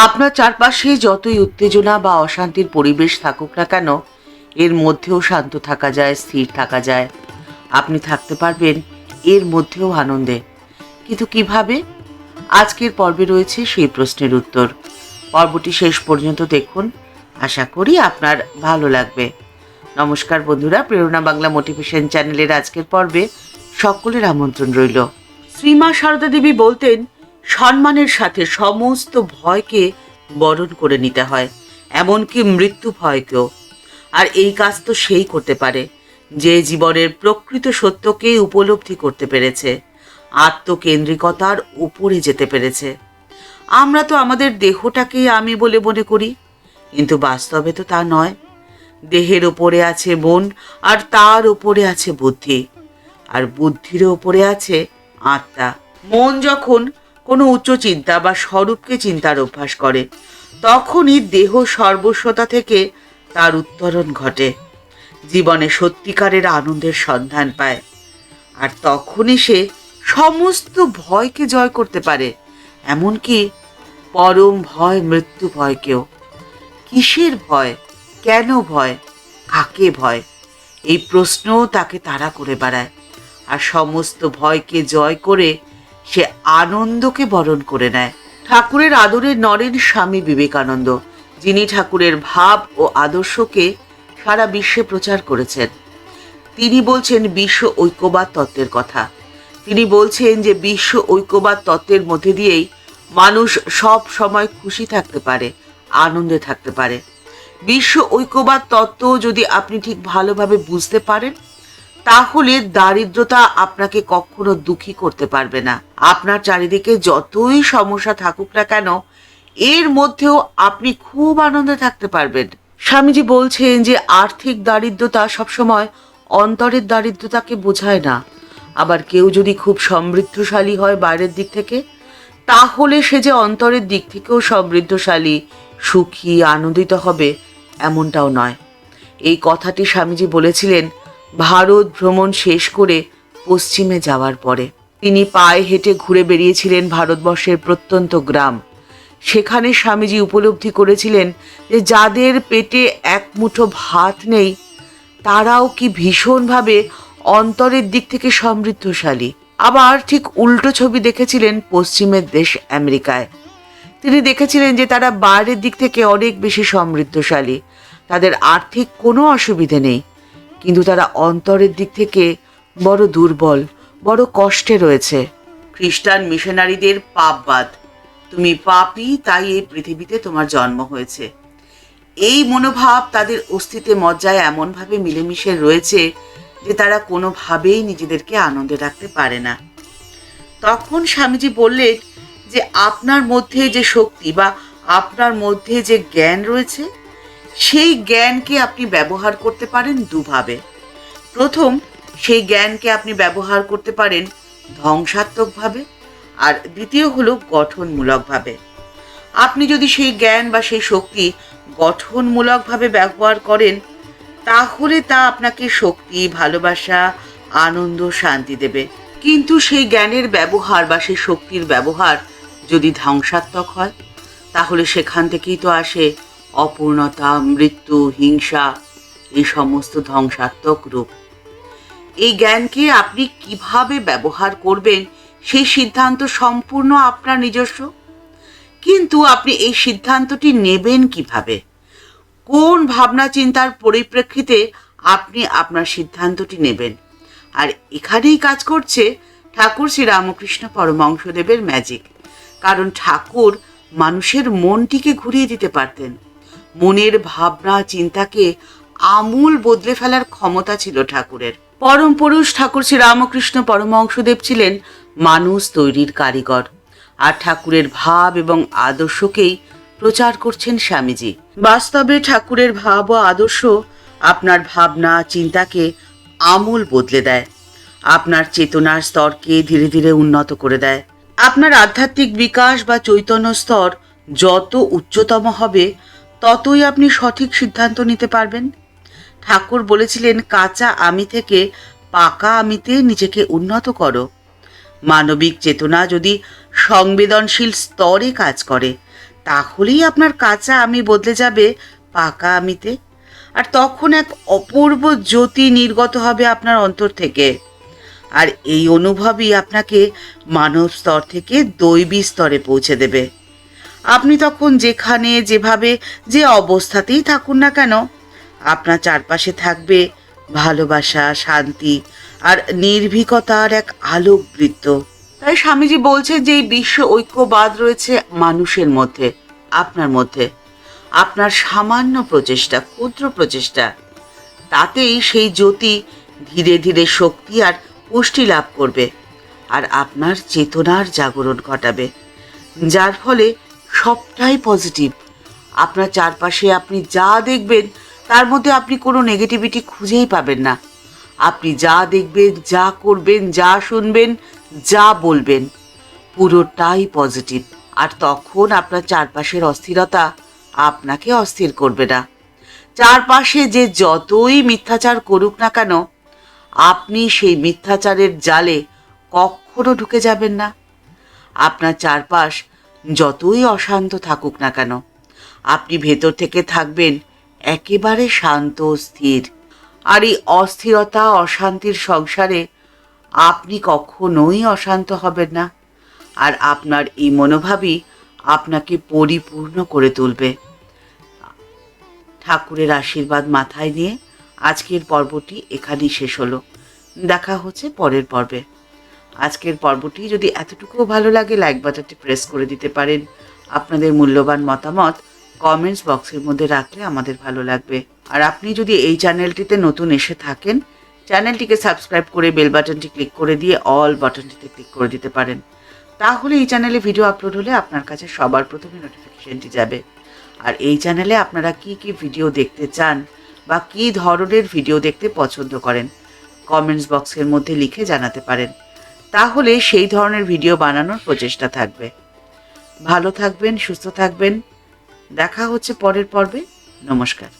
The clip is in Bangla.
আপনার চারপাশে যতই উত্তেজনা বা অশান্তির পরিবেশ থাকুক না কেন, এর মধ্যেও শান্ত থাকা যায়, স্থির থাকা যায়। আপনি থাকতে পারবেন এর মধ্যেও আনন্দে। কিন্তু কিভাবে? আজকের পর্বে রয়েছে সেই প্রশ্নের উত্তর। পর্বটি শেষ পর্যন্ত দেখুন, আশা করি আপনার ভালো লাগবে। নমস্কার বন্ধুরা, প্রেরণা বাংলা মোটিভেশন চ্যানেলের আজকের পর্বে সকলের আমন্ত্রণ রইল। শ্রীমা সারদা দেবী বলতেন, সম্মানের সাথে সমস্ত ভয়কে বরণ করে নিতে হয়, এমনকি মৃত্যু ভয়কেও। আর এই কাজ তো সেই করতে পারে যে জীবনের প্রকৃত সত্যকে উপলব্ধি করতে পেরেছে, আত্মকেন্দ্রিকতার উপরে যেতে পেরেছে। আমরা তো আমাদের দেহটাকেই আমি বলে মনে করি, কিন্তু বাস্তবে তো তা নয়। দেহের ওপরে আছে মন, আর তার উপরে আছে বুদ্ধি, আর বুদ্ধির ওপরে আছে আত্মা। মন যখন কোনো উচ্চ চিন্তা বা স্বরূপকে চিন্তার অভ্যাস করে, তখনই দেহ সর্বস্বতা থেকে তার উত্তরণ ঘটে, জীবনে সত্যিকারের আনন্দের সন্ধান পায়। আর তখনই সে সমস্ত ভয়কে জয় করতে পারে, এমনকি পরম ভয় মৃত্যু ভয়কেও। কিসের ভয়? কেন ভয়? কাকে ভয়? এই প্রশ্ন তাকে তাড়া করে বেড়ায়। আর সমস্ত ভয়কে জয় করে সে আনন্দকে বরণ করে নেয়। ঠাকুরের আদরের নরেন স্বামী বিবেকানন্দ, যিনি ঠাকুরের ভাব ও আদর্শকে সারা বিশ্বে প্রচার করেছেন। তিনি বলছেন বিশ্ব ঐক্যবাদ তত্ত্বের কথা। তিনি বলছেন যে বিশ্ব ঐক্যবাদ তত্ত্বের মধ্যে দিয়েই মানুষ সব সময় খুশি থাকতে পারে, আনন্দে থাকতে পারে। বিশ্ব ঐক্যবাদ তত্ত্ব যদি আপনি ঠিক ভালোভাবে বুঝতে পারেন, তাহলে দারিদ্রতা আপনাকে কখনো দুঃখী করতে পারবে না। আপনার চারিদিকে যতই সমস্যা থাকুক না কেন, এর মধ্যেও আপনি খুব আনন্দে থাকতে পারবেন। স্বামীজি বলছেন যে আর্থিক দারিদ্রতা সবসময় অন্তরের দারিদ্রতাকে বোঝায় না। আবার কেউ যদি খুব সমৃদ্ধশালী হয় বাইরের দিক থেকে, তাহলে সে যে অন্তরের দিক থেকেও সমৃদ্ধশালী, সুখী, আনন্দিত হবে, এমনটাও নয়। এই কথাটি স্বামীজি বলেছিলেন ভারত ভ্রমণ শেষ করে পশ্চিমে যাওয়ার পরে। তিনি পায়ে হেঁটে ঘুরে বেরিয়েছিলেন ভারতবর্ষের প্রত্যন্ত গ্রাম। সেখানে স্বামীজি উপলব্ধি করেছিলেন যে যাদের পেটে এক মুঠো ভাত নেই, তারাও কি ভীষণভাবে অন্তরের দিক থেকে সমৃদ্ধশালী। আবার ঠিক উল্টো ছবি দেখেছিলেন পশ্চিমের দেশ আমেরিকায়। তিনি দেখেছিলেন যে তারা বাইরের দিক থেকে অনেক বেশি সমৃদ্ধশালী, তাদের আর্থিক কোনো অসুবিধে নেই, কিন্তু তারা অন্তরের দিক থেকে বড় দুর্বল, বড় কষ্টে রয়েছে। খ্রিস্টান মিশনারিদের পাপবাদ, তুমি পাপী তাই এই পৃথিবীতে তোমার জন্ম হয়েছে, এই মনোভাব তাদের অস্তিত্বে মজ্জায় এমনভাবে মিলেমিশে রয়েছে যে তারা কোনোভাবেই নিজেদেরকে আনন্দে রাখতে পারে না। তখন স্বামীজি বললেন যে আপনার মধ্যে যে শক্তি বা আপনার মধ্যে যে জ্ঞান রয়েছে, সেই জ্ঞানকে আপনি ব্যবহার করতে পারেন দুভাবে। প্রথম, সেই জ্ঞানকে আপনি ব্যবহার করতে পারেন ধ্বংসাত্মকভাবে, আর দ্বিতীয় হলো গঠনমূলকভাবে। আপনি যদি সেই জ্ঞান বা সেই শক্তি গঠনমূলকভাবে ব্যবহার করেন, তাহলে তা আপনাকে শক্তি, ভালোবাসা, আনন্দ, শান্তি দেবে। কিন্তু সেই জ্ঞানের ব্যবহার বা সেই শক্তির ব্যবহার যদি ধ্বংসাত্মক হয়, তাহলে সেখান থেকেই তো আসে অপূর্ণতা, মৃত্যু, হিংসা, এই সমস্ত ধ্বংসাত্মক রূপ। এই জ্ঞানকে আপনি কিভাবে ব্যবহার করবেন, সেই সিদ্ধান্ত সম্পূর্ণ আপনার নিজস্ব। কিন্তু আপনি এই সিদ্ধান্তটি নেবেন কিভাবে? কোন ভাবনা চিন্তার পরিপ্রেক্ষিতে আপনি আপনার সিদ্ধান্তটি নেবেন? আর এখানেই কাজ করছে ঠাকুর শ্রী রামকৃষ্ণ পরমহংসদেবের ম্যাজিক। কারণ ঠাকুর মানুষের মনটিকে ঘুরিয়ে দিতে পারতেন। মনের ভাবনা চিন্তাকে আমূল বদলে ফেলার ক্ষমতা ছিল ঠাকুরের। পরম পুরুষ ঠাকুর শ্রী রামকৃষ্ণ পরমহংসদেব ছিলেন মানুষ তৈরির কারিগর, আর ঠাকুরের ভাব এবং আদর্শকেই প্রচার করছেন স্বামীজি। বাস্তবে ঠাকুরের ভাব ও আদর্শ আপনার ভাবনা চিন্তাকে আমূল বদলে দেয়, আপনার চেতনার স্তরকে ধীরে ধীরে উন্নত করে দেয়। আপনার আধ্যাত্মিক বিকাশ বা চৈতন্য স্তর যত উচ্চতম হবে, ততই আপনি সঠিক সিদ্ধান্ত নিতে পারবেন। ঠাকুর বলেছিলেন, কাঁচা আমি থেকে পাকা আমিতে নিজেকে উন্নত করো। মানবিক চেতনা যদি সংবেদনশীল স্তরে কাজ করে, তাহলেই আপনার কাঁচা আমি বদলে যাবে পাকা আমিতে। আর তখন এক অপূর্ব জ্যোতি নির্গত হবে আপনার অন্তর থেকে। আর এই অনুভবই আপনাকে মানব স্তর থেকে দৈবী স্তরে পৌঁছে দেবে। আপনি তখন যেখানে যেভাবে যে অবস্থাতেই থাকুন না কেন, আপনার চারপাশে থাকবে ভালোবাসা, শান্তি আর নির্ভীকতার এক আলোক বৃত্ত। তাই স্বামীজি বলছেন যে এই বিশ্ব ঐক্যবাদ রয়েছে মানুষের মধ্যে, আপনার মধ্যে। আপনার সামান্য প্রচেষ্টা, ক্ষুদ্র প্রচেষ্টা, তাতেই সেই জ্যোতি ধীরে ধীরে শক্তি আর পুষ্টি লাভ করবে আর আপনার চেতনার জাগরণ ঘটাবে, যার ফলে সবটাই পজিটিভ। আপনার চারপাশে আপনি যা দেখবেন তার মধ্যে আপনি কোনো নেগেটিভিটি খুঁজেই পাবেন না। আপনি যা দেখবেন, যা করবেন, যা শুনবেন, যা বলবেন, পুরোটাই পজিটিভ। আর তখন আপনার চারপাশের অস্থিরতা আপনাকে অস্থির করবে না। চারপাশে যে যতই মিথ্যাচার করুক না কেন, আপনি সেই মিথ্যাচারের জালে কখনো ঢুকে যাবেন না। আপনার চারপাশ যতই অশান্ত থাকুক না কেন, আপনি ভেতর থেকে থাকবেন একেবারে শান্ত, স্থির। আর এই অস্থিরতা, অশান্তির সংসারে আপনি কখনোই অশান্ত হবেন না। আর আপনার এই মনোভাবই আপনাকে পরিপূর্ণ করে তুলবে। ঠাকুরের আশীর্বাদ মাথায় নিয়ে আজকের পর্বটি এখানেই শেষ হলো। দেখা হচ্ছে পরের পর্বে। আজকের পর্বটি যদি এতটুকুও ভালো লাগে, লাইক বাটনটি প্রেস করে দিতে পারেন। আপনাদের মূল্যবান মতামত কমেন্টস বক্সের মধ্যে রাখলে আমাদের ভালো লাগবে। আর আপনি যদি এই চ্যানেলটিতে নতুন এসে থাকেন, চ্যানেলটিকে সাবস্ক্রাইব করে বেল বাটনটি ক্লিক করে দিয়ে অল বাটনটিতে ক্লিক করে দিতে পারেন। তাহলে এই চ্যানেলে ভিডিও আপলোড হলে আপনার কাছে সবার প্রথমে নোটিফিকেশনটি যাবে। আর এই চ্যানেলে আপনারা কি কি ভিডিও দেখতে চান বা কী ধরনের ভিডিও দেখতে পছন্দ করেন, কমেন্টস বক্সের মধ্যে লিখে জানাতে পারেন। তাহলে সেই ধরনের ভিডিও বানানোর প্রচেষ্টা থাকবে। ভালো থাকবেন, সুস্থ থাকবেন। দেখা হচ্ছে পরের পর্বে। নমস্কার।